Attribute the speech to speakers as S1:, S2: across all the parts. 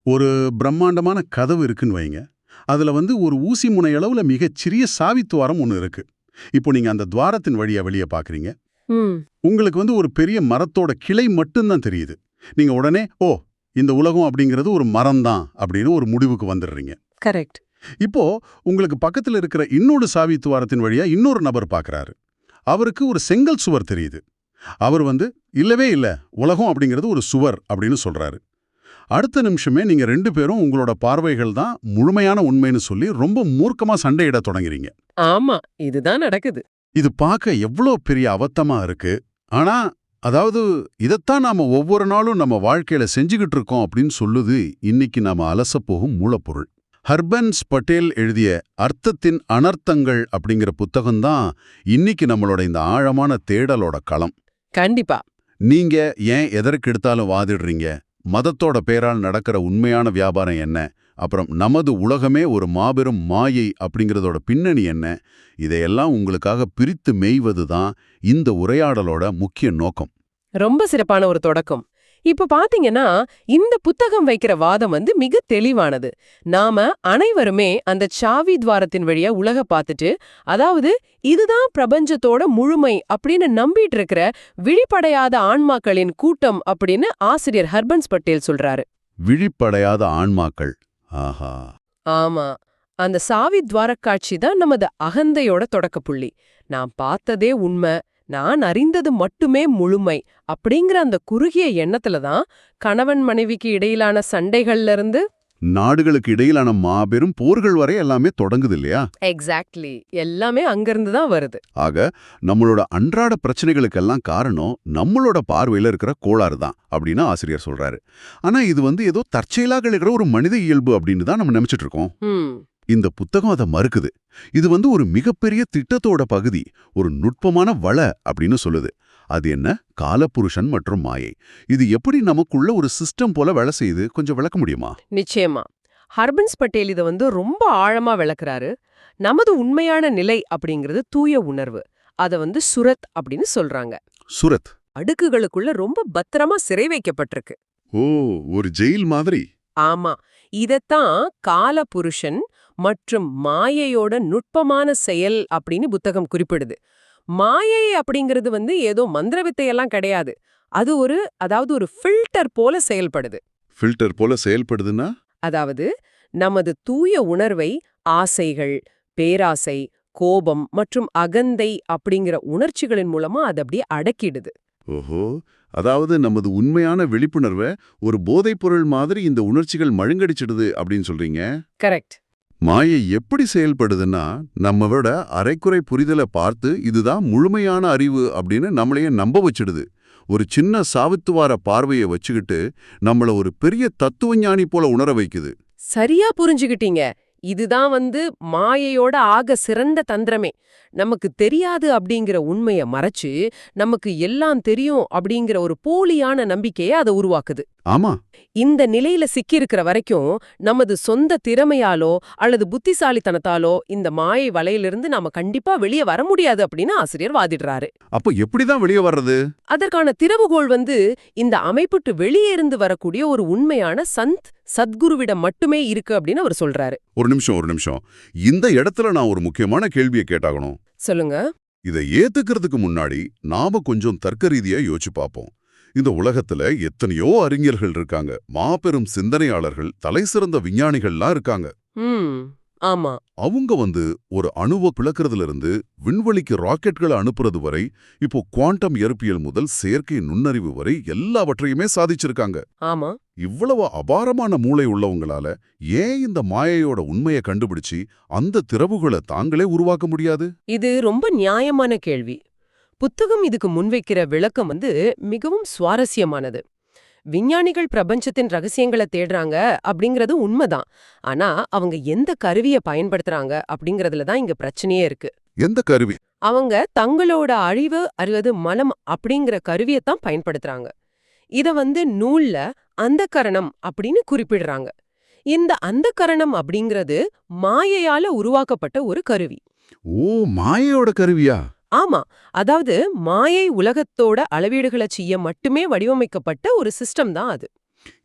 S1: ஒரு பிரம்மாண்டமான கதவு இருக்குன்னு வைங்க. அதுல ஒரு ஊசி முனை அளவுல மிகச் சிறிய சாவித்துவாரம் ஒண்ணு இருக்கு. இப்போ நீங்க அந்த துவாரத்தின் வழியா வெளிய பாக்குறீங்க.
S2: ம்.
S1: உங்களுக்கு ஒரு பெரிய மரத்தோட கிளை மட்டும்தான் தெரியுது. நீங்க உடனே, ஓ, இந்த உலகம் அப்படிங்கிறது ஒரு மரம் தான் அப்படின்னு ஒரு முடிவுக்கு வந்துடுறீங்க.
S2: கரெக்ட்.
S1: இப்போ உங்களுக்கு பக்கத்துல இருக்கிற இன்னொரு சாவித்துவாரத்தின் வழியா இன்னொரு நபர் பார்க்கறாரு. அவருக்கு ஒரு செங்கல் சுவர் தெரியுது. அவர் இல்லவே இல்ல, உலகம் அப்படிங்கிறது ஒரு சுவர் அப்படின்னு சொல்றாரு. அடுத்த நிமிஷமே நீங்க 2 பேரும் உங்களோட பார்வைகள் தான் முழுமையான உண்மைன்னு சொல்லி ரொம்ப மூர்க்கமா சண்டையிட தொடங்குறீங்க.
S2: ஆமா, இதுதான் நடக்குது.
S1: இது பார்க்க எவ்வளோ பெரிய அபத்தமா இருக்கு. ஆனா, அதாவது இதத்தான் நாம ஒவ்வொரு நாளும் நம்ம வாழ்க்கையில செஞ்சுகிட்டு இருக்கோம் அப்படின்னு சொல்லுது இன்னைக்கு நாம அலசப்போகும் மூலப்பொருள். ஹர்பன்ஸ் பட்டேல் எழுதிய அர்த்தத்தின் அனர்த்தங்கள் அப்படிங்கிற புத்தகம்தான் இன்னைக்கு நம்மளோட இந்த ஆழமான தேடலோட களம்.
S2: கண்டிப்பா.
S1: நீங்க ஏன் எதற்கெடுத்தாலும் வாதிடுறீங்க? மதத்தோட பேரால் நடக்கிற உண்மையான வியாபாரம் என்ன? அப்புறம் நமது உலகமே ஒரு மாபெரும் மாயை அப்படிங்கிறதோட பின்னணி என்ன? இதையெல்லாம் உங்களுக்காக பிரித்து மேய்வது தான் இந்த உரையாடலோட முக்கிய நோக்கம்.
S2: ரொம்ப சிறப்பான ஒரு தொடக்கம். இப்ப பாத்தீங்கன்னா, இந்த புத்தகம் வைக்கிற வாதம் மிக தெளிவானது. நாம அனைவருமே அந்த சாவி துவாரத்தின் வழியா உலக பார்த்துட்டு, அதாவது இதுதான் பிரபஞ்சத்தோட முழுமை அப்படின்னு நம்பிட்டு இருக்கிற விழிப்படையாத ஆன்மாக்களின் கூட்டம் அப்படின்னு ஆசிரியர் ஹர்பன்ஸ் பட்டேல் சொல்றாரு.
S1: விழிப்படையாத ஆன்மாக்கள். ஆஹா.
S2: ஆமா. அந்த சாவி துவாரக்காட்சி தான் நமது அகந்தையோட தொடக்கப்புள்ளி. நான் பார்த்ததே உண்மை, நான் அறிந்தது மட்டுமே முழுமை அப்படிங்கிற அந்த குறுகிய எண்ணத்துல தான் கணவன் மனைவிக்கு இடையிலான சண்டைகள்ல இருந்து
S1: நாடுகளுக்கு இடையிலான மாபெரும் போர்கள் வரை எல்லாமே தொடங்குது இல்லையா?
S2: எக்ஸாக்ட்லி, எல்லாமே அங்கிருந்து தான் வருது.
S1: ஆக நம்மளோட அன்றாட பிரச்சனைகளுக்கெல்லாம் காரணம் நம்மளோட பார்வையில இருக்கிற கோளாறு தான் அப்படின்னு ஆசிரியர் சொல்றாரு. ஆனா இது ஏதோ தற்செயலாக இருக்கிற ஒரு மனித இயல்பு அப்படின்னு தான் நம்ம நினைச்சிட்டு இருக்கோம். இந்த புத்தகம் அதை மறுக்குது. இது ஒரு மிகப்பெரிய திட்டத்தோட பகுதி, ஒரு நுட்பமான வள அப்படின்னு சொல்லுது. அது என்ன? காலபுருஷன் மற்றும் மாயை. இது எப்படி நமக்குள்ள ஒரு சிஸ்டம் போல வேலை செய்யுது? கொஞ்சம் விளக்க முடியுமா?
S2: நிச்சயமா. ஹர்பன்ஸ் பட்டேல் இதை ரொம்ப ஆழமா விளக்குறாரு. நமது உண்மையான நிலை அப்படிங்கிறது தூய உணர்வு. அத சுரத் அப்படின்னு சொல்றாங்க.
S1: சுரத்
S2: அடுக்குகளுக்குள்ள ரொம்ப பத்திரமா சிறை வைக்கப்பட்டிருக்கு.
S1: ஓ, ஒரு ஜெயில் மாதிரி.
S2: ஆமா. இதத்தான் காலபுருஷன் மற்றும் மாயையோட நுட்பமான செயல் அப்படின்னு புத்தகம் குறிப்பிடுது. மாயை அப்படிங்கிறது ஏதோ மந்திரவித்தையெல்லாம் கிடையாது. அது அதாவது ஒரு ஃபில்டர் போல செயல்படுது.
S1: ஃபில்டர் போல செயல்படுதுன்னா?
S2: அதாவது நமது தூய உணர்வை ஆசைகள், பேராசை, கோபம் மற்றும் அகந்தை அப்படிங்கிற உணர்ச்சிகளின் மூலமா அது அப்படியே அடக்கிடுது.
S1: ஓஹோ, அதாவது நமது உண்மையான விழிப்புணர்வை ஒரு போதைப்பொருள் மாதிரி இந்த உணர்ச்சிகள் மழுங்கடிச்சிடுது அப்படின்னு சொல்றீங்க?
S2: கரெக்ட்.
S1: மாயை எப்படி செயல்படுதுன்னா, நம்ம விட அரைக்குறை புரிதலை பார்த்து இதுதான் முழுமையான அறிவு அப்படின்னு நம்மளையே நம்ப வச்சிடுது. ஒரு சின்ன சாவித்துவார பார்வையை வச்சுக்கிட்டு நம்மள ஒரு பெரிய தத்துவஞானி போல உணர வைக்குது.
S2: சரியா புரிஞ்சுகிட்டீங்க. இதுதான் மாயையோட ஆக சிறந்த தந்திரமே. நமக்கு தெரியாது அப்படிங்கிற உண்மைய மறைச்சு, நமக்கு எல்லாம் தெரியும் அப்படிங்கிற ஒரு போலியான நம்பிக்கையை அதை உருவாக்குது.
S1: ஆமா.
S2: இந்த நிலையில சிக்கியிருக்கிற வரைக்கும் நமது சொந்த திறமையாலோ அல்லது புத்திசாலித்தனத்தாலோ இந்த மாயை வலையிலிருந்து நாம கண்டிப்பா வெளியே வர முடியாது அப்படின்னு ஆசிரியர் வாதிடுறாரு.
S1: அப்போ எப்படிதான் வெளியே வர்றது?
S2: அதற்கான திறவுகோள் இந்த அமைப்புட்டு வெளியே இருந்து வரக்கூடிய ஒரு உண்மையான சத்குருவிடம் மட்டுமே இருக்கு அப்படின்னு அவர் சொல்றாரு.
S1: ஒரு நிமிஷம். இந்த இடத்துல நான் ஒரு முக்கியமான கேள்வியை கேட்டாகணும்.
S2: சொல்லுங்க.
S1: இதை ஏத்துக்கிறதுக்கு முன்னாடி நாம கொஞ்சம் தர்க்க ரீதியா யோசிச்சு பார்ப்போம். இந்த உலகத்துல எத்தனையோ அறிஞர்கள் இருக்காங்க, மாபெரும் சிந்தனையாளர்கள், தலைசிறந்த விஞ்ஞானிகள்லாம் இருக்காங்க.
S2: ஆமா.
S1: அவங்க ஒரு அணுவை பிளக்கிறதுல இருந்து விண்வெளிக்கு ராக்கெட்களை அனுப்புறது வரை, இப்போ குவாண்டம் இயற்பியல் முதல் செயற்கை நுண்ணறிவு வரை எல்லாவற்றையுமே சாதிச்சிருக்காங்க.
S2: ஆமா.
S1: இவ்வளவு அபாரமான மூளை உள்ளவங்களால ஏன் இந்த மாயையோட உண்மையை கண்டுபிடிச்சு அந்த திறவுகளை தாங்களே உருவாக்க முடியாது?
S2: இது ரொம்ப நியாயமான கேள்வி. புத்தகம் இதுக்கு முன்வைக்கிற விளக்கம் மிகவும் சுவாரஸ்யமானது. விஞ்ஞானிகள் பிரபஞ்சத்தின் ரகசியங்களை தேடுறாங்க அப்படிங்கறது உண்மைதான். ஆனா அவங்க எந்த கருவியை பயன்படுத்துறாங்க அப்படிங்கறதுல தான் இங்க பிரச்சனையே இருக்கு.
S1: எந்த கருவி?
S2: அவங்க தங்களோட அழிவு அல்லது மலம் அப்படிங்கிற கருவியைத்தான் பயன்படுத்துறாங்க. இத நூல்ல அந்தக்கரணம் அப்படின்னு குறிப்பிடுறாங்க. இந்த அந்தக்கரணம் அப்படிங்கிறது மாயையால உருவாக்கப்பட்ட ஒரு கருவி.
S1: ஓ, மாயையோட கருவியா?
S2: ஆமா. அதாவது மாயை உலகத்தோட அளவீடுகளை செய்ய மட்டுமே வடிவமைக்கப்பட்ட ஒரு சிஸ்டம் தான் அது.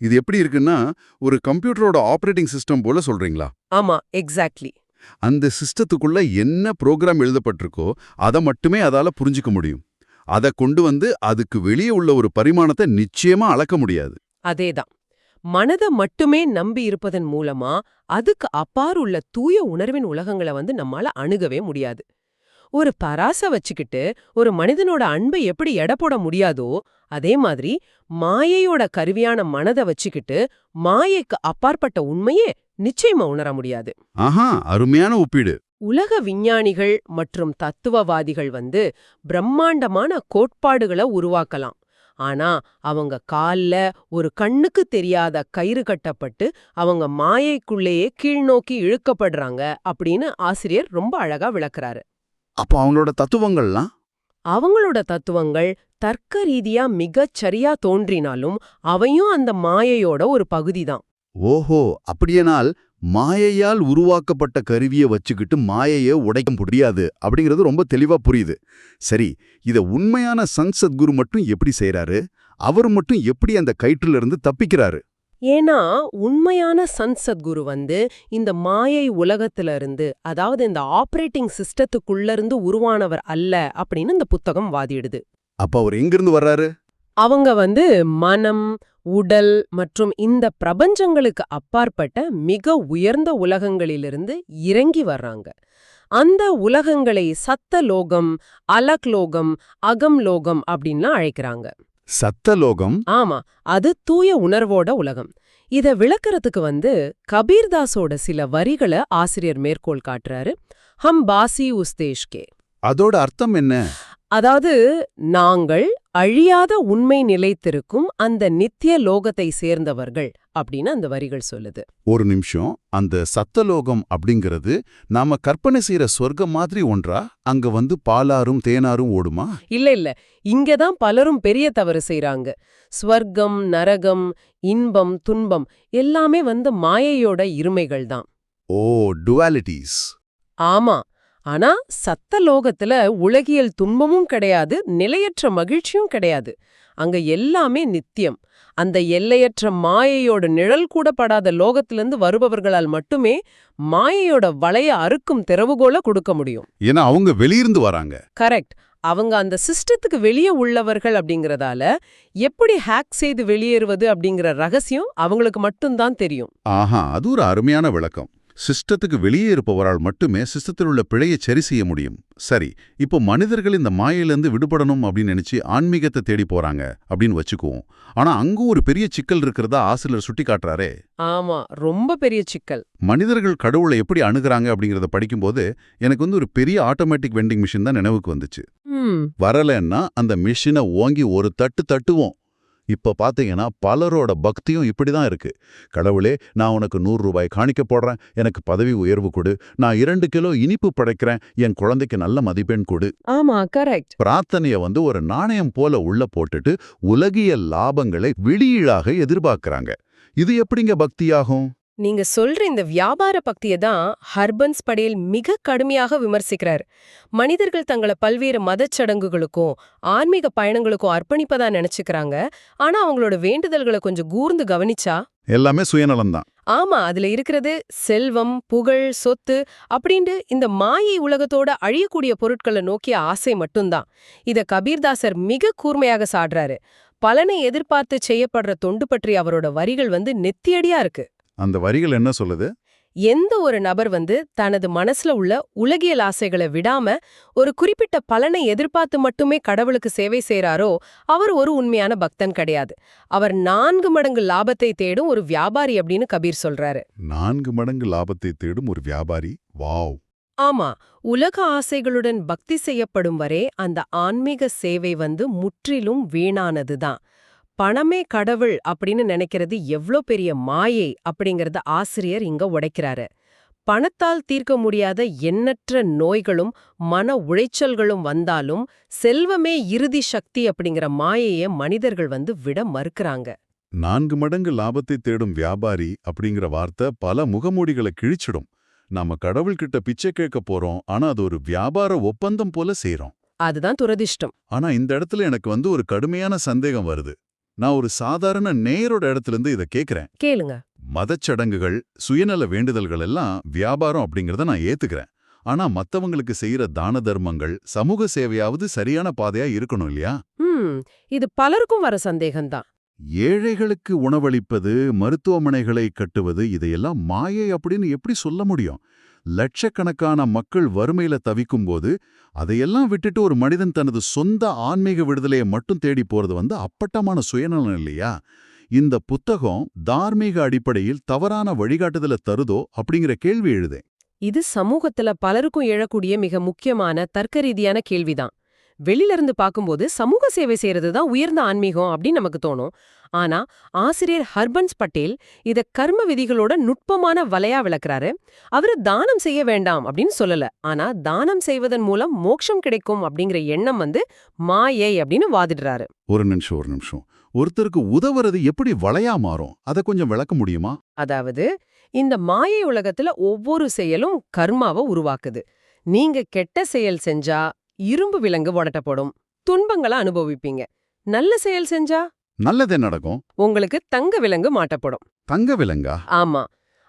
S1: இது எப்படி இருக்குன்னா ஒரு கம்ப்யூட்டரோட ஆபரேட்டிங் சிஸ்டம் போல சொல்றீங்களா?
S2: ஆமா, எக்ஸாக்ட்லி.
S1: அந்த சிஸ்டத்துக்குள்ள என்ன புரோகிராம் எழுதப்பட்டிருக்கோ அதை மட்டுமே அதால புரிஞ்சுக்க முடியும். அதை கொண்டு வந்து அதுக்கு வெளியே உள்ள ஒரு பரிமாணத்தை நிச்சயமா அளக்க முடியாது.
S2: அதேதான். மனத மட்டுமே நம்பி இருப்பதன் மூலமா அதுக்கு அப்பாறு உள்ள தூய உணர்வின் உலகங்களை வந்து நம்மால அணுகவே முடியாது. ஒரு பராச வச்சுக்கிட்டு ஒரு மனிதனோட அன்பை எப்படி எடை போட முடியாதோ அதே மாதிரி மாயையோட கருவியான மனதை வச்சுக்கிட்டு மாயைக்கு அப்பாற்பட்ட உண்மையே நிச்சயமா உணர முடியாது.
S1: ஆஹா, அருமையான ஒப்பீடு.
S2: உலக விஞ்ஞானிகள் மற்றும் தத்துவவாதிகள் வந்து பிரம்மாண்டமான கோட்பாடுகளை உருவாக்கலாம். ஆனா அவங்க கால்ல ஒரு கண்ணுக்கு தெரியாத கயிறு கட்டப்பட்டு அவங்க மாயைக்குள்ளேயே கீழ்நோக்கி இழுக்கப்படுறாங்க அப்படின்னு ஆசிரியர் ரொம்ப அழகா விளக்குறாரு.
S1: அப்போ அவங்களோட தத்துவங்கள்லாம்
S2: அவங்களோட தத்துவங்கள் தர்க்க ரீதியா மிகச் சரியா தோன்றினாலும் அவையும் அந்த மாயையோட ஒரு பகுதிதான்.
S1: ஓஹோ, அப்படியேனால் மாயையால் உருவாக்கப்பட்ட கருவியை வச்சுக்கிட்டு மாயையை உடைக்க முடியாது அப்படிங்கிறது ரொம்ப தெளிவா புரியுது. சரி, இத உண்மையான சந்த் சத்குரு மட்டும் எப்படி செய்றாரு? அவர் மட்டும் எப்படி அந்த கயிற்றுல இருந்து தப்பிக்கிறாரு?
S2: ஏன்னா உண்மையான சந்த் சத்குரு வந்து இந்த மாயை உலகத்துல இருந்து, அதாவது இந்த ஆபரேட்டிங் சிஸ்டத்துக்குள்ள இருந்து உருவானவர் அல்ல அப்படின்னு இந்த புத்தகம் வாதிடுது.
S1: அப்ப அவர் எங்கிருந்து வர்றாரு?
S2: அவங்க வந்து மனம், உடல் மற்றும் இந்த பிரபஞ்சங்களுக்கு அப்பாற்பட்ட மிக உயர்ந்த உலகங்களிலிருந்து இறங்கி வர்றாங்க. அந்த உலகங்களை சத்தலோகம், அலக்லோகம், அகம்லோகம் அப்படின்லாம் அழைக்கிறாங்க.
S1: சத்தலோகம்?
S2: ஆமா, அது தூய உணர்வோட உலகம். இத விளக்கறதுக்கு வந்து கபீர்தாஸோட சில வரிகளை ஆசிரியர் மேற்கோள் காட்டுறாரு. ஹம் பாசி உஸ் தேஷ் கே.
S1: அதோட அர்த்தம் என்ன?
S2: அதாவது நாங்கள் அழியாத உண்மை நிலைத்திருக்கும் அந்த நித்திய லோகத்தை சேர்ந்தவர்கள் அப்படின்னு அந்த வரிகள் சொல்லுது.
S1: ஒரு நிமிஷம், அந்த சத்தலோகம் அப்படிங்கிறது நாம கற்பனை செய்யற சொர்க்கம் மாதிரி ஒன்றா? அங்க வந்து பாலாரும் தேனாரும் ஓடுமா?
S2: இல்ல, இங்கதான் பலரும் பெரிய தவறு செய்றாங்க. ஸ்வர்க்கம், நரகம், இன்பம், துன்பம் எல்லாமே வந்து மாயையோட இருமைகள் தான்.
S1: ஓ, டுவாலிட்டிஸ்.
S2: ஆமா, ஆனா சத்தலோகத்துல உலகியல் துன்பமும் கிடையாது, நிலையற்ற மகிழ்ச்சியும் கிடையாது. அங்க எல்லாமே நித்தியம். அந்த எல்லையற்ற மாயையோட நிழல் கூட படாத லோகத்திலிருந்து வருபவர்களால் மட்டுமே மாயையோட வளைய அறுக்கும் திறவுகோல கொடுக்க முடியும்.
S1: ஏன்னா அவங்க வெளியிருந்து வராங்க.
S2: கரெக்ட். அவங்க அந்த சிஸ்டத்துக்கு வெளியே உள்ளவர்கள் அப்படிங்கறதால எப்படி ஹேக் செய்து வெளியேறுவது அப்படிங்கிற ரகசியம் அவங்களுக்கு மட்டும்தான் தெரியும்.
S1: ஆஹா, அது ஒரு அருமையான விளக்கம். சிஸ்டத்துக்கு வெளியே இருப்பவரால் மட்டுமே சிஸ்டத்தில் உள்ள பிழையை சரி செய்ய முடியும். சரி, இப்போ மனிதர்கள் இந்த மாயிலிருந்து விடுபடணும் அப்படின்னு நினைச்சு ஆன்மீகத்தை தேடி போறாங்க அப்படின்னு வச்சுக்குவோம். ஆனா அங்கும் ஒரு பெரிய சிக்கல் இருக்கிறதா ஆசிரியர் சுட்டி காட்டுறாரே.
S2: ஆமா, ரொம்ப பெரிய சிக்கல்.
S1: மனிதர்கள் கடவுளை எப்படி அணுகுறாங்க அப்படிங்கறத படிக்கும்போது எனக்கு வந்து ஒரு பெரிய ஆட்டோமேட்டிக் வெண்டிங் மிஷின் தான் நினைவுக்கு வந்துச்சு. வரலன்னா அந்த மிஷினை ஓங்கி ஒரு தட்டு தட்டுவோம். இப்ப பாத்தீங்கன்னா பலரோட பக்தியும் இப்படிதான் இருக்கு. கடவுளே, நான் உனக்கு 100 ரூபாய் காணிக்க போடுறேன், எனக்கு பதவி உயர்வு கொடு, நான் 2 கிலோ இனிப்பு படைக்கிறேன், என் குழந்தைக்கு நல்ல மதிப்பெண் கொடு.
S2: ஆமா, கரெக்ட்.
S1: பிரார்த்தனைய வந்து ஒரு நாணயம் போல உள்ள போட்டுட்டு உலகியல் லாபங்களை விடியீழாக எதிர்பார்க்கறாங்க. இது எப்படிங்க பக்தியாகும்?
S2: நீங்க சொல்ற இந்த வியாபார பக்தியை தான் ஹர்பன்ஸ் படேல் மிக கடுமையாக விமர்சிக்கிறார். மனிதர்கள் தங்களை பல்வேறு மதச்சடங்குகளுக்கும் ஆன்மீக பயணங்களுக்கும் அர்ப்பணிப்பதா நினைச்சுக்கிறாங்க. ஆனா அவங்களோட வேண்டுதல்களை கொஞ்சம் கூர்ந்து கவனிச்சா
S1: எல்லாமே சுயநலம்தான்.
S2: ஆமா, அதுல இருக்கிறது செல்வம், புகழ், சொத்து அப்படின்ட்டு இந்த மாயை உலகத்தோட அழியக்கூடிய பொருட்களை நோக்கிய ஆசை மட்டும்தான். இத கபீர்தாசர் மிக கூர்மையாக சாடுறாரு. பலனை எதிர்பார்த்து செய்யப்படுற தொண்டு பற்றி அவரோட வரிகள் வந்து நெத்தியடியா இருக்கு.
S1: அந்த வரிகள் என்ன சொல்லுது?
S2: எந்த ஒரு நபர் வந்து தனது மனசுல உள்ள உலகியல் ஆசைகளை விடாம ஒரு குறிப்பிட்ட பலனை எதிர்பார்த்து மட்டுமே கடவுளுக்கு சேவை செய்றாரோ அவர் ஒரு உண்மையான பக்தன் கிடையாது. அவர் 4 மடங்கு லாபத்தை தேடும் ஒரு வியாபாரி அப்படின்னு கபீர் சொல்றாரு.
S1: 4 மடங்கு லாபத்தை தேடும் ஒரு வியாபாரி? வாவ்!
S2: ஆமா, உலக ஆசைகளுடன் பக்தி செய்யப்படும் வரை அந்த ஆன்மீக சேவை வந்து முற்றிலும் வீணானதுதான். பணமே கடவுள் அப்படின்னு நினைக்கிறது எவ்ளோ பெரிய மாயை அப்படிங்கறத ஆசிரியர் இங்க உடைக்கிறாரு. பணத்தால் தீர்க்க முடியாத எண்ணற்ற நோய்களும் மன உளைச்சல்களும் வந்தாலும் செல்வமே இறுதி சக்தி அப்படிங்கிற மாயைய மனிதர்கள் வந்து விட மறுக்கறாங்க.
S1: 4 மடங்கு லாபத்தை தேடும் வியாபாரி அப்படிங்கிற வார்த்தை பல முகமூடிகளை கிழிச்சிடும். நாம கடவுள்கிட்ட பிச்சை கேட்க போறோம், ஆனா அது ஒரு வியாபார ஒப்பந்தம் போல செய்றோம்.
S2: அதுதான் துரதிர்ஷ்டம்.
S1: ஆனா இந்த இடத்துல எனக்கு வந்து ஒரு கடுமையான சந்தேகம் வருது. நான் ஒரு சாதாரண நேயரோட இடத்துல இதை கேட்கிறேன்.
S2: கேளுங்க.
S1: மதச்சடங்குகள், சுயநல வேண்டுதல்கள் எல்லாம் வியாபாரம் அப்படிங்கறத நான் ஏத்துக்கிறேன். ஆனா மத்தவங்களுக்கு செய்யற தான தர்மங்கள், சமூக சேவையாவது சரியான பாதையா இருக்கணும் இல்லையா?
S2: இது பலருக்கும் வர சந்தேகம்தான்.
S1: ஏழைகளுக்கு உணவளிப்பது, மருத்துவமனைகளை கட்டுவது, இதையெல்லாம் மாயை அப்படின்னு எப்படி சொல்ல முடியும்? லட்சக்கணக்கான மக்கள் வறுமையில தவிக்கும்போது அதையெல்லாம் விட்டுட்டு ஒரு மனிதன் தனது சொந்த ஆன்மீக விடுதலையை மட்டும் தேடி போறது அப்பட்டமான சுயநலம் இல்லையா? இந்த புத்தகம் தார்மீக அடிப்படையில் தவறான வழிகாட்டுதல தருதோ அப்படிங்கிற கேள்வி எழுதே.
S2: இது சமூகத்துல பலருக்கும் எழக்கூடிய மிக முக்கியமான தர்க்கரீதியான கேள்விதான். வெளியில இருந்து பார்க்கும்போது சமூக சேவை செய்யறது தான் உயர்ந்த ஆன்மீகம் அப்படின்னு நமக்கு தோணும். ஆனா ஆசிரியர் ஹர்பன்ஸ் பட்டேல் இத கர்ம விதிகளோட நுட்பமான வலையா விளக்குறாரு. அவரு தானம் செய்ய வேண்டாம் அப்படின்னு சொல்லல. ஆனா தானம் செய்வதன் மூலம் மோட்சம் கிடைக்கும் அப்படிங்கிற எண்ணம் மாயை அப்படின்னு வாதிடுறாரு.
S1: ஒரு நிமிஷம். ஒருத்தருக்கு உதவுறது எப்படி வலையா மாறும்? அதை கொஞ்சம் விளக்க முடியுமா?
S2: அதாவது இந்த மாயை உலகத்துல ஒவ்வொரு செயலும் கர்மாவை உருவாக்குது. நீங்க கெட்ட செயல் செஞ்சா இரும்பு விலங்கு உடட்டப்படும், துன்பங்களை அனுபவிப்பீங்க. நல்ல செயல் செஞ்சா
S1: நல்லதே நடக்கும்,
S2: உங்களுக்கு தங்க விலங்கு மாட்டப்படும்.
S1: தங்க விலங்கா?
S2: ஆமா.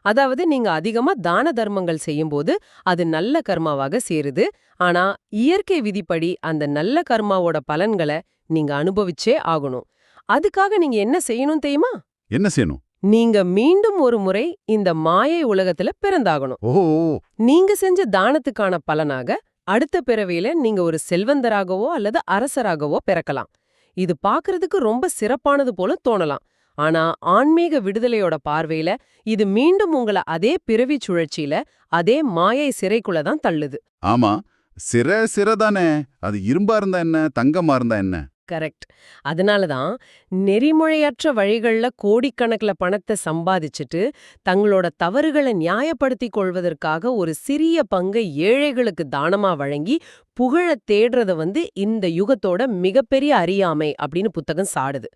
S2: அதாவது நீங்க அதிகமா தான தர்மங்கள் செய்யும்போது அது நல்ல கர்மாவாக சேருது. ஆனா இயற்கை விதிப்படி அந்த நல்ல கர்மாவோட பலன்களை நீங்க அனுபவிச்சே ஆகணும். அதுக்காக நீங்க என்ன செய்யணும் தெரியுமா?
S1: என்ன செய்யணும்?
S2: நீங்க மீண்டும் ஒரு முறை இந்த மாயை உலகத்துல பிறந்தாகணும்.
S1: ஓ.
S2: நீங்க செஞ்ச தானத்துக்கான பலனாக அடுத்த பிறவியில நீங்க ஒரு செல்வந்தராகவோ அல்லது அரசராகவோ பிறக்கலாம். இது பாக்குறதுக்கு ரொம்ப சிறப்பானது போல தோணலாம். ஆனா ஆன்மீக விடுதலையோட பார்வையில இது மீண்டும் உங்கள அதே பிறவி சுழற்சியில அதே மாயை சிறைக்குள்ள தான் தள்ளுது.
S1: ஆமா, சிறதானே. அது இரும்பா இருந்தா என்ன, தங்கமா இருந்தா என்ன?
S2: கரெக்ட். அதனாலதான் நெறிமுறையற்ற வழிகள்ல கோடிக்கணக்கில் பணத்தை சம்பாதிச்சுட்டு தங்களோட தவறுகளை நியாயப்படுத்திக் கொள்வதற்காக ஒரு சிறிய பங்கை ஏழைகளுக்கு தானமா வழங்கி புகழ தேடுறத இந்த யுகத்தோட மிகப்பெரிய அறியாமை அப்படின்னு புத்தகம் சாடுது.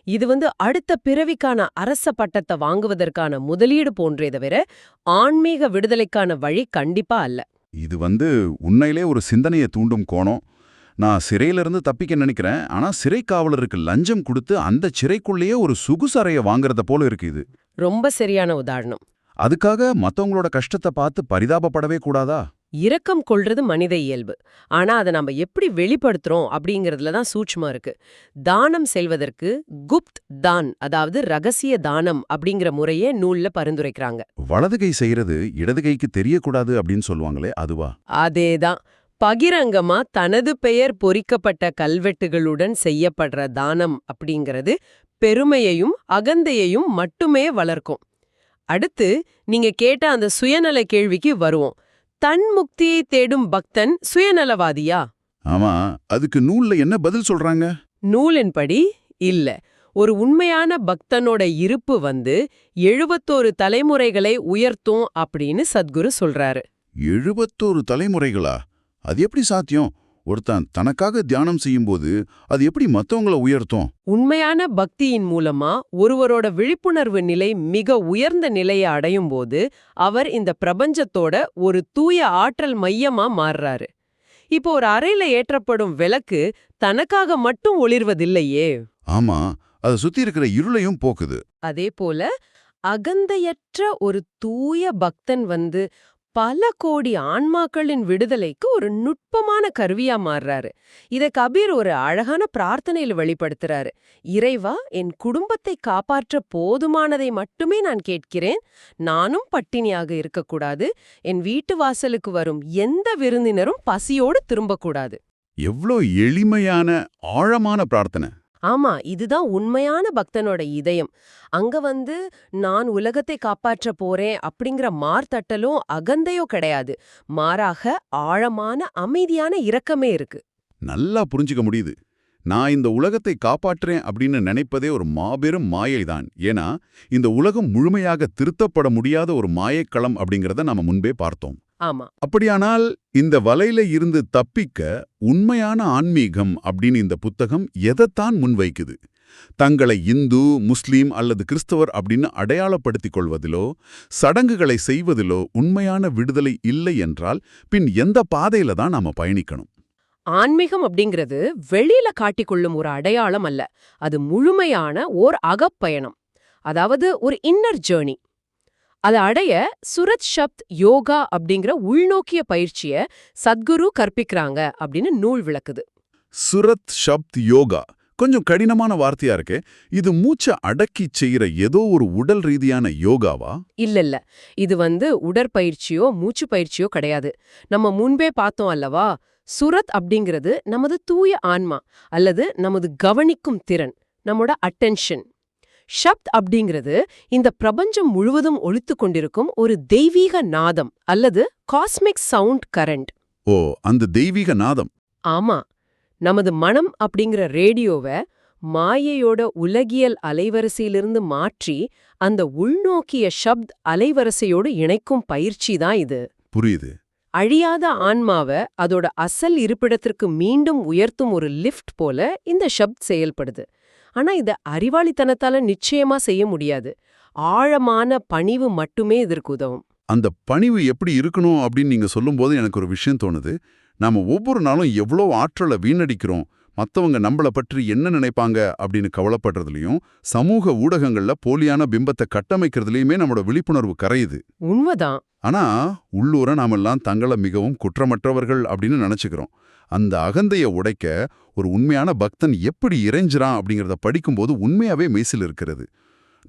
S2: இது அடுத்த பிறவிக்கான அரச பட்டத்தை வாங்குவதற்கான முதலீடு போன்றே தவிர ஆன்மீக விடுதலைக்கான வழி கண்டிப்பா அல்ல.
S1: இது உண்மையிலே ஒரு சிந்தனையை தூண்டும் கோணம். நான் சிறையிலிருந்து தப்பிக்க நினைக்கிறேன், ஆனா சிறை காவலருக்கு லஞ்சம் கொடுத்து அந்த சிறைக்குள்ளேயே ஒரு சொகுசறைய வாங்குறத போல இருக்கு இது.
S2: ரொம்ப சரியான உதாரணம்.
S1: அதுக்காக மத்தவங்களோட கஷ்டத்தை பார்த்து பரிதாபப்படவே கூடாதா?
S2: இரக்கம் கொள்றது மனித இயல்பு. ஆனா அதை நம்ம எப்படி வெளிப்படுத்துறோம் அப்படிங்கறதுல தான் சூட்சுமம் இருக்கு. தானம் செய்வதற்கு குப்த் தான், அதாவது ரகசிய தானம் அப்படிங்கிற முறையே நூல்ல பரிந்துரைக்கிறாங்க.
S1: வலது கை செய்யறது இடது கைக்கு தெரியக்கூடாது அப்படின்னு சொல்லுவாங்களே, அதுவா?
S2: அதேதான். பகிரங்கமா தனது பெயர் பொறிக்கப்பட்ட கல்வெட்டுகளுடன் செய்யப்படுற தானம் அப்படிங்கிறது பெருமையையும் அகந்தையையும் மட்டுமே வளர்க்கும். அடுத்து நீங்க கேட்ட அந்த சுயநல கேள்விக்கு வருவோம். தன் முக்தியை தேடும் பக்தன் சுயநலவாதியா?
S1: ஆமா, அதுக்கு நூல்ல என்ன பதில் சொல்றாங்க?
S2: நூலின்படி இல்ல. ஒரு உண்மையான பக்தனோட இருப்பு 71 தலைமுறைகளை உயர்த்தும் அப்படின்னு சத்குரு சொல்றாரு.
S1: 71 தலைமுறைகளா? அது எப்படி சாத்தியம்? ஒருத்தன் தனக்காக தியானம் செய்யும்போது அது எப்படி மத்தவங்கள உயர்த்தும்?
S2: உண்மையான பக்தியின் மூலமா ஒருவரோட விழிப்புணர்வு நிலை மிக உயர்ந்த நிலையை அடையும் போது அவர் இந்த பிரபஞ்சத்தோட ஒரு தூய ஆற்றல் மையமா மாறுறாரு. இப்போ ஒரு அறையில ஏற்றப்படும் விளக்கு தனக்காக மட்டும் ஒளிர்வதில்லையே.
S1: ஆமா, அது சுத்தி இருக்கிற இருளையும் போக்குது.
S2: அதே போல அகந்தையற்ற ஒரு தூய பக்தன் பல கோடி ஆன்மாக்களின் விடுதலைக்கு ஒரு நுட்பமான கருவியா மாறுறாரு. இத கபீர் ஒரு அழகான பிரார்த்தனையில வெளிப்படுத்துறாரு. இறைவா, என் குடும்பத்தை காப்பாற்ற போதுமானதை மட்டுமே நான் கேட்கிறேன். நானும் பட்டினியாக இருக்கக்கூடாது. என் வீட்டு வாசலுக்கு வரும் எந்த விருந்தினரும் பசியோடு திரும்பக்கூடாது.
S1: எவ்ளோ எளிமையான ஆழமான பிரார்த்தனை.
S2: ஆமா, இதுதான் உண்மையான பக்தனோட இதயம். அங்க நான் உலகத்தை காப்பாற்ற போறேன் அப்படிங்கிற மார்த்தட்டலும் அகந்தையோ கிடையாது. மாறாக ஆழமான அமைதியான இரக்கமே இருக்கு.
S1: நல்லா புரிஞ்சுக்க முடியுது. நான் இந்த உலகத்தை காப்பாற்றுறேன் அப்படின்னு நினைப்பதே ஒரு மாபெரும் மாயைதான். ஏன்னா இந்த உலகம் முழுமையாக திருத்தப்பட முடியாத ஒரு மாயக்களம் அப்படிங்கறத நாம முன்பே பார்த்தோம்.
S2: ஆமா.
S1: அப்படியானால் இந்த வலையில இருந்து தப்பிக்க உண்மையான ஆன்மீகம் அப்படின்னு இந்த புத்தகம் எதைத்தான் முன்வைக்குது? தங்களை இந்து, முஸ்லீம் அல்லது கிறிஸ்தவர் அப்படின்னு அடையாளப்படுத்திக் கொள்வதிலோ சடங்குகளை செய்வதிலோ உண்மையான விடுதலை இல்லை என்றால் பின் எந்த பாதையில தான் நாம பயணிக்கணும்?
S2: ஆன்மீகம் அப்படிங்கிறது வெளியில காட்டிக்கொள்ளும் ஒரு அடையாளம் அல்ல. அது முழுமையான ஓர் அகப்பயணம். அதாவது ஒரு இன்னர் ஜேர்னி. அதை அடைய சுரத் ஷப்த் யோகா அப்படிங்கிற உள்நோக்கிய பயிற்சிய சத்குரு கற்பிக்கிறாங்க அப்படின்னு நூல் விளக்குது.
S1: சுரத் ஷப்த் யோகா கொஞ்சம் கடினமான வார்த்தையா இருக்கே. இது மூச்சை அடக்கி செய்யற ஏதோ ஒரு உடல் ரீதியான யோகாவா?
S2: இல்ல. இது உடற்பயிற்சியோ மூச்சு பயிற்சியோ கிடையாது. நம்ம முன்பே பார்த்தோம் அல்லவா, சுரத் அப்படிங்கிறது நமது தூய ஆன்மா அல்லது நமது கவனிக்கும் திறன், நம்மோட அட்டென்ஷன். ஷப்த் அப்படிங்கிறது இந்த பிரபஞ்சம் முழுவதும் ஒலித்துக் கொண்டிருக்கும் ஒரு தெய்வீக நாதம் அல்லது காஸ்மிக் சவுண்ட் கரண்ட்.
S1: ஓ, அந்த தெய்வீக நாதம்.
S2: ஆமா, நமது மனம் அப்படிங்கிற ரேடியோவை மாயையோட உலகியல் அலைவரிசையிலிருந்து மாற்றி அந்த உள்நோக்கிய ஷப்த் அலைவரிசையோடு இணைக்கும் பயிற்சி தான் இது.
S1: புரியுது.
S2: அழியாத ஆன்மாவை அதோட அசல் இருப்பிடத்திற்கு மீண்டும் உயர்த்தும் ஒரு லிஃப்ட் போல இந்த ஷப்த் செயல்படுது. ஆனா இத அறிவாளித்தனத்தால நிச்சயமா செய்ய முடியாது. ஆழமான பணிவு மட்டுமே இதற்கு உதவும்.
S1: அந்த பணிவு எப்படி இருக்கணும் அப்படின்னு நீங்க சொல்லும்போது எனக்கு ஒரு விஷயம் தோணுது. நாம ஒவ்வொரு நாளும் எவ்வளோ ஆற்றலை வீணடிக்கிறோம், மத்தவங்க நம்மள பற்றி என்ன நினைப்பாங்க அப்படின்னு கவலைப்படுறதுலயும், சமூக ஊடகங்கள்ல போலியான பிம்பத்தை கட்டமைக்கிறதுலயுமே நம்மளோட விழிப்புணர்வு கரையுது.
S2: உண்மைதான்.
S1: ஆனா உள்ளூர நாமெல்லாம் தங்களை மிகவும் குற்றமற்றவர்கள் அப்படின்னு நினைச்சுக்கிறோம். அந்த அகந்தைய உடைக்க ஒரு உண்மையான பக்தன் எப்படி இறைஞ்சிரான் அப்படிங்கிறத படிக்கும்போது உண்மையாவே மெய்சில் இருக்கிறது.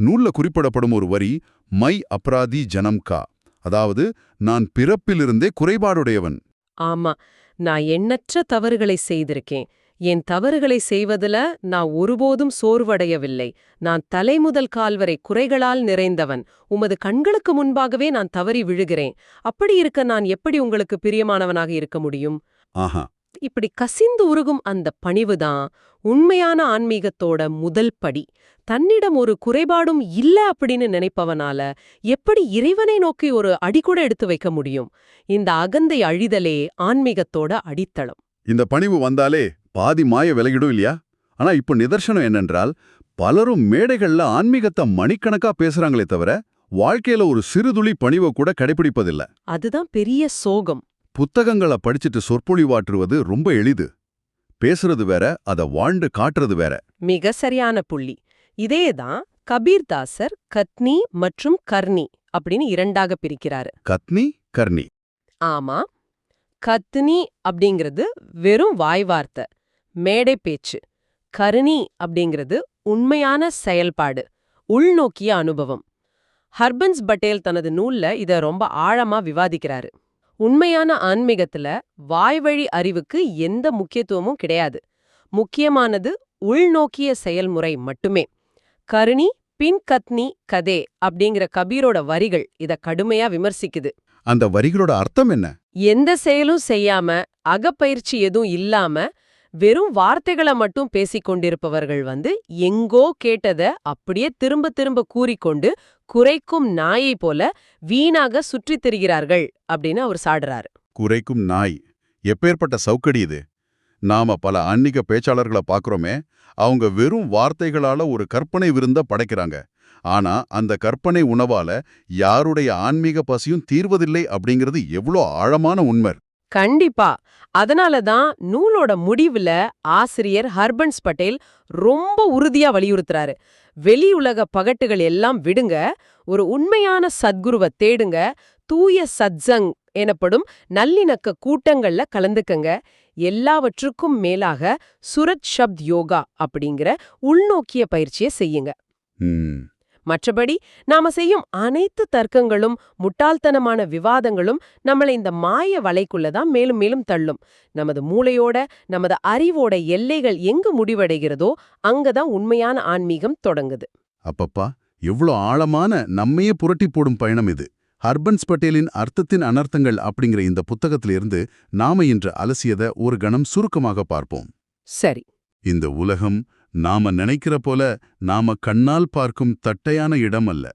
S1: நூல்ல குறிப்பிடப்படும் ஒரு வரி, மை அப்ராதி ஜனம் கா, அதாவது நான் பிறப்பிலிருந்தே குறைபாடுடையவன்.
S2: ஆமா, நான் எண்ணற்ற தவறுகளை செய்திருக்கேன். என் தவறுகளை செய்வதில நான் ஒருபோதும் சோர்வடையவில்லை. நான் தலைமுதல் கால் வரை குறைகளால் நிறைந்தவன். உமது கண்களுக்கு முன்பாகவே நான் தவறி விழுகிறேன். அப்படி இருக்க நான் எப்படி உங்களுக்கு பிரியமானவனாக இருக்க முடியும்?
S1: ஆஹா.
S2: இப்படி கசிந்து உருகும் அந்த பணிவுதான் உண்மையான ஆன்மீகத்தோட முதல் படி. தன்னிடம் ஒரு குறைபாடும் இல்ல அப்படின்னு நினைப்பவனால எப்படி இறைவனை நோக்கி ஒரு அடிக்கூட எடுத்து வைக்க முடியும்? இந்த அகந்தை அழிதலே ஆன்மீகத்தோட அடித்தளம்.
S1: இந்த பணிவு வந்தாலே பாதி மாய விலகிடும் இல்லையா? ஆனா இப்ப நிதர்சனம் என்னென்றால், பலரும் மேடைகள்ல ஆன்மீகத்தை மணிக்கணக்கா பேசுறாங்களே தவிர வாழ்க்கையில ஒரு சிறுதுளி பணிவை கூட கடைபிடிப்பதில்ல.
S2: அதுதான் பெரிய சோகம்.
S1: புத்தகங்களை படிச்சுட்டு சொற்பொழிவாற்றுவது ரொம்ப எளிது. பேசுறது வேற, அதை வாழ்ந்து காட்டுறது வேற.
S2: மிக சரியான புள்ளி. இதேதான் கபீர்தாசர் கத்னி மற்றும் கர்ணி அப்படின்னு இரண்டாக பிரிக்கிறாரு.
S1: கத்னி, கர்ணி.
S2: ஆமா, கத்னி அப்படிங்கிறது வெறும் வாய்வார்த்தை, மேடை பேச்சு. கர்ணி அப்படிங்கிறது உண்மையான செயல்பாடு, உள்நோக்கிய அனுபவம். ஹர்பன்ஸ் பட்டேல் தனது நூல்ல இத ரொம்ப ஆழமா விவாதிக்கிறாரு. உண்மையான ஆன்மீகத்துல வாய்வழி அறிவுக்கு எந்த முக்கியத்துவமும் கிடையாது. முக்கியமானது உள்நோக்கிய செயல்முறை மட்டுமே. கருணி பின் கத்னி கதே அப்படிங்கிற கபீரோட வரிகள் இத கடுமையா விமர்சிக்குது.
S1: அந்த வரிகளோட அர்த்தம் என்ன?
S2: எந்த செயலும் செய்யாம, அகப்பயிற்சி எதுவும் இல்லாம வெறும் வார்த்தைகளை மட்டும் பேசிக் கொண்டிருப்பவர்கள் எங்கோ கேட்டத அப்படியே திரும்ப திரும்ப கூறிக்கொண்டு குறைக்கும் நாயை போல வீணாக சுற்றித் திரிகிறார்கள் அப்படின்னு அவர் சாடுறாரு.
S1: குறைக்கும் நாய். எப்பேற்பட்ட சவுக்கடி இது! நாம பல ஆன்மீக பேச்சாளர்களை பார்க்கறோமே, அவங்க வெறும் வார்த்தைகளால ஒரு கற்பனை விருந்த படைக்கிறாங்க. ஆனா அந்த கற்பனை உணவால யாருடைய ஆன்மீக பசியும் தீர்வதில்லை அப்படிங்கிறது எவ்வளோ ஆழமான உண்மை.
S2: கண்டிப்பா. அதனாலதான் நூலோட முடிவுல ஆசிரியர் ஹர்பன்ஸ் பட்டேல் ரொம்ப உறுதியா வலியுறுத்துறாரு. வெளியுலக பகட்டுகள் எல்லாம் விடுங்க, ஒரு உண்மையான சத்குருவை தேடுங்க, தூய சத்சங் எனப்படும் நல்லிணக்க கூட்டங்கள்ல கலந்துக்கங்க. எல்லாவற்றுக்கும் மேலாக சுரத் ஷப்த் யோகா அப்படிங்கிற உள்நோக்கிய பயிற்சியை செய்யுங்க. மற்றபடி நாம செய்யும் அனைத்து தர்க்கங்களும் முட்டாள்தனமான விவாதங்களும் நம்மளை இந்த மாய வலைக்குள்ளதான் மேலும் மேலும் தள்ளும். நமது மூளையோட நமது அறிவோட எல்லைகள் எங்கு முடிவடைகிறதோ அங்கதான் உண்மையான ஆன்மீகம் தொடங்குது.
S1: அப்பப்பா, எவ்வளோ ஆழமான நம்மையே புரட்டி போடும் பயணம் இது. ஹர்பன்ஸ் பட்டேலின் அர்த்தத்தின் அனர்த்தங்கள் அப்படிங்கிற இந்த புத்தகத்திலிருந்து நாம இன்று அலசியத ஒரு கணம் சுருக்கமாக பார்ப்போம்.
S2: சரி.
S1: இந்த உலகம் நாம நினைக்கிற போல நாம கண்ணால் பார்க்கும் தட்டையான இடம் அல்ல.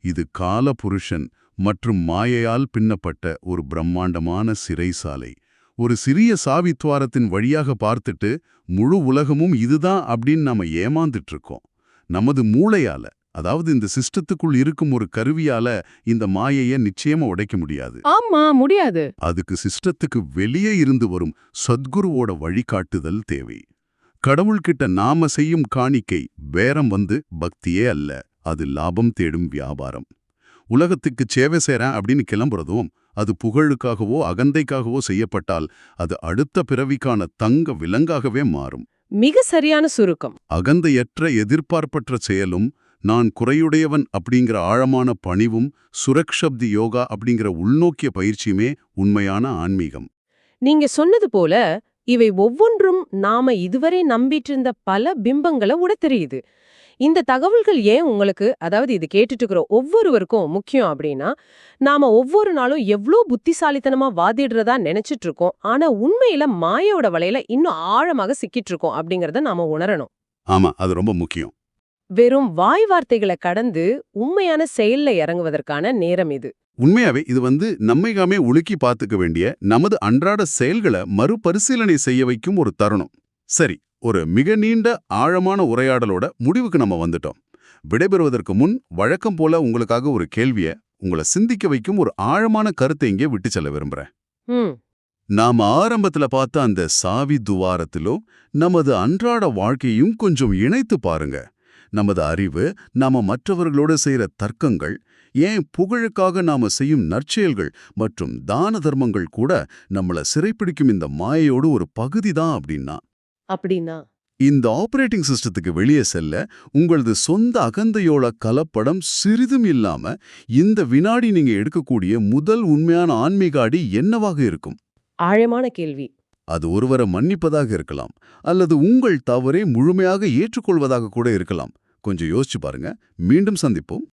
S1: இது கால புருஷன் மற்றும் மாயையால் பின்னப்பட்ட ஒரு பிரம்மாண்டமான சிறைசாலை. ஒரு சிறிய சாவித்வாரத்தின் வழியாக பார்த்துட்டு முழு உலகமும் இதுதான் அப்படின்னு நாம ஏமாந்துட்டு இருக்கோம். நமது மூளையால, அதாவது இந்த சிஸ்டத்துக்குள் இருக்கும் ஒரு கருவியால இந்த மாயைய நிச்சயமா உடைக்க முடியாது.
S2: ஆமா, முடியாது.
S1: அதுக்கு சிஸ்டத்துக்கு வெளியே இருந்து வரும் சத்குருவோட வழிகாட்டுதல் தேவை. கடவுள்கிட்ட நாம செய்யும் காணிக்கை பேரம் பக்தியே அல்ல, அது லாபம் தேடும் வியாபாரம். உலகத்துக்கு சேவை செய்றேன் அப்படின்னு கிளம்புறதும் அது புகழுக்காகவோ அகந்தைக்காகவோ செய்யப்பட்டால் அது அடுத்த பிறவிக்கான தங்க விலங்காகவே மாறும்.
S2: மிக சரியான சுருக்கம்.
S1: அகந்தையற்ற எதிர்பார்ப்பற்ற செயலும் நான் குறையுடையவன் அப்படிங்கிற ஆழமான பணிவும் சுரக்ஷப்தி யோகா அப்படிங்கிற உள்நோக்கிய பயிற்சியுமே உண்மையான ஆன்மீகம்.
S2: நீங்க சொன்னது போல இவை ஒவ்வொன்றும் நாம இதுவரை நம்பிட்டு இருந்த பல பிம்பங்களை உடைத்தெரியுது. இந்த தகவல்கள் ஏன் உங்களுக்கு, அதாவது இது கேட்டுட்டு இருக்கிற ஒவ்வொருவருக்கும் முக்கியம் அப்படின்னா, நாம ஒவ்வொரு நாளும் எவ்ளோ புத்திசாலித்தனமா வாதிடுறதா நினைச்சிட்டு இருக்கோம், ஆனா உண்மையில மாயோட வலையில இன்னும் ஆழமாக சிக்கிட்டு இருக்கோம் அப்படிங்கறத நாம உணரணும்.
S1: ஆமா, அது ரொம்ப முக்கியம்.
S2: வெறும் வாய் வார்த்தைகளை கடந்து உண்மையான செயல்ல இறங்குவதற்கான நேரம் இது.
S1: உண்மையாவே இது நம்மைகாமே உலுக்கி பார்த்துக்க வேண்டிய நமது அன்றாட செயல்களை மறுபரிசீலனை செய்ய வைக்கும் ஒரு தருணம். சரி, ஒரு மிக நீண்ட ஆழமான உரையாடலோட முடிவுக்கு நம்ம வந்துட்டோம். விடைபெறுவதற்கு முன் வழக்கம் போல உங்களுக்காக ஒரு கேள்வியை, உங்களை சிந்திக்க வைக்கும் ஒரு ஆழமான கருத்தை இங்கே விட்டு செல்ல விரும்புறேன். நாம ஆரம்பத்துல பார்த்த அந்த சாவி துவாரத்திலோ நமது அன்றாட வாழ்க்கையும் கொஞ்சம் இணைத்து பாருங்க. நமது அறிவு, நாம மற்றவர்களோடு செய்யற தர்க்கங்கள், ஏன் புகழுக்காக நாம செய்யும் நற்செயல்கள் மற்றும் தான தர்மங்கள் கூட நம்மள சிறைப்பிடிக்கும் இந்த மாயையோடு ஒரு பகுதி தான் அப்படின்னா இந்த ஆபரேட்டிங் சிஸ்டத்துக்கு வெளியே செல்ல உங்களது சொந்த அகந்தையோட கலப்படம் சிறிதும் இல்லாம இந்த வினாடி நீங்க எடுக்கக்கூடிய முதல் உண்மையான ஆன்மீக அடி என்னவாக இருக்கும்?
S2: ஆழமான கேள்வி.
S1: அது ஒருவரை மன்னிப்பதாக இருக்கலாம், அல்லது உங்கள் தவறை முழுமையாக ஏற்றுக்கொள்வதாக கூட இருக்கலாம். கொஞ்சம் யோசிச்சு பாருங்க. மீண்டும் சந்திப்போம்.